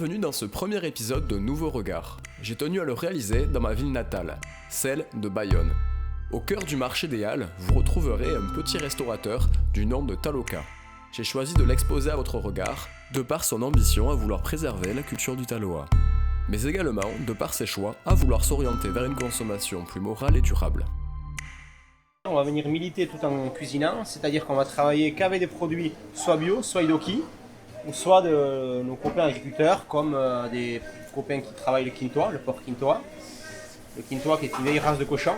Bienvenue dans ce premier épisode de Nouveau Regard. J'ai tenu à le réaliser dans ma ville natale, celle de Bayonne. Au cœur du marché des Halles, vous retrouverez un petit restaurateur du nom de Taloka. J'ai choisi de l'exposer à votre regard, de par son ambition à vouloir préserver la culture du Taloa, mais également de par ses choix à vouloir s'orienter vers une consommation plus morale et durable. On va venir militer tout en cuisinant, c'est-à-dire qu'on va travailler qu'avec des produits soit bio, soit idoki, ou soit de nos copains agriculteurs, comme des copains qui travaillent le quintoa, le porc quintoa. Le quintoa qui est une vieille race de cochon,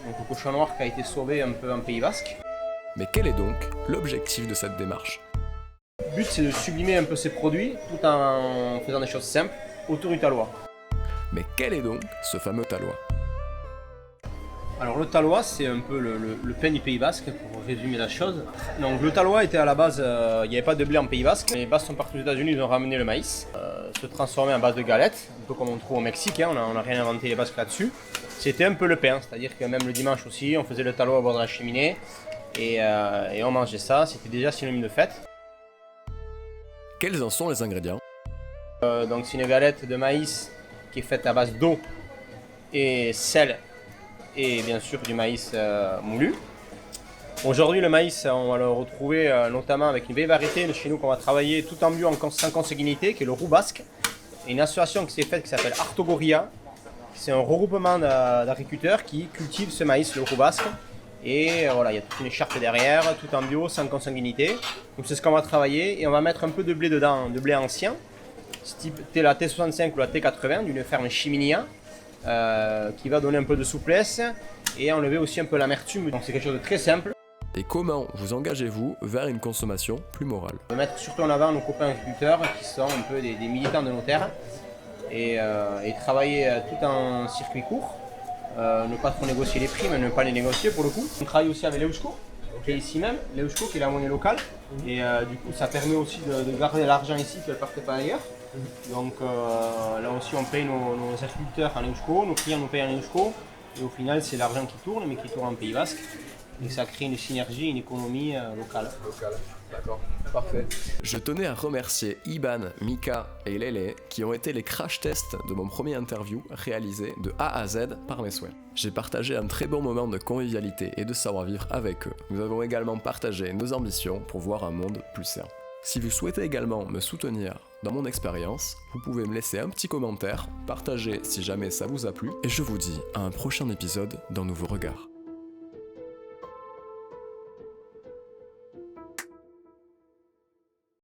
donc le cochon noir qui a été sauvé un peu en Pays Basque. Mais quel est donc l'objectif de cette démarche ? Le but c'est de sublimer un peu ces produits tout en faisant des choses simples autour du Taloa. Mais quel est donc ce fameux Taloa ? Alors le Taloa c'est un peu le pain du Pays Basque pour résumer la chose. Donc le Taloa était à la base, il n'y avait pas de blé en Pays Basque. Les Basques sont partis aux États-Unis, ils ont ramené le maïs, se transformer en base de galettes, un peu comme on trouve au Mexique, hein, on n'a rien inventé les Basques là-dessus. C'était un peu le pain, c'est-à-dire que même le dimanche aussi, on faisait le Taloa au bord de la cheminée et on mangeait ça, c'était déjà synonyme de fête. Quels en sont les ingrédients ? Donc c'est une galette de maïs qui est faite à base d'eau et sel et bien sûr du maïs moulu. Aujourd'hui le maïs on va le retrouver notamment avec une vieille variété de chez nous qu'on va travailler tout en bio sans consanguinité qui est le roux basque. Et une association qui s'est faite qui s'appelle Artogoria. C'est un regroupement d'agriculteurs qui cultivent ce maïs, le roux basque. Et voilà, il y a toute une charte derrière, tout en bio, sans consanguinité. Donc c'est ce qu'on va travailler et on va mettre un peu de blé dedans, de blé ancien, type la T65 ou la T80 d'une ferme Chiminia, qui va donner un peu de souplesse et enlever aussi un peu l'amertume. Donc c'est quelque chose de très simple. Et comment vous engagez-vous vers une consommation plus morale ? On va mettre surtout en avant nos copains agriculteurs qui sont un peu des militants de nos terres et travailler tout en circuit court. Ne pas trop négocier les prix, mais ne pas les négocier pour le coup. On travaille aussi avec l'Eusko, qui est ici même, l'Eusko qui est la monnaie locale. Et du coup ça permet aussi de garder l'argent ici qu'elle ne partait pas ailleurs. Donc là aussi on paye nos agriculteurs en Eusko, nos clients nous payent en Eusko. Et au final c'est l'argent qui tourne, mais qui tourne en Pays Basque. Et ça crée une synergie, une économie locale. D'accord, parfait. Je tenais à remercier Iban, Mika et Lele qui ont été les crash tests de mon premier interview réalisé de A à Z par mes soins. J'ai partagé un très bon moment de convivialité et de savoir-vivre avec eux. Nous avons également partagé nos ambitions pour voir un monde plus sain. Si vous souhaitez également me soutenir dans mon expérience, vous pouvez me laisser un petit commentaire, partager si jamais ça vous a plu, et je vous dis à un prochain épisode dans Nouveau Regard.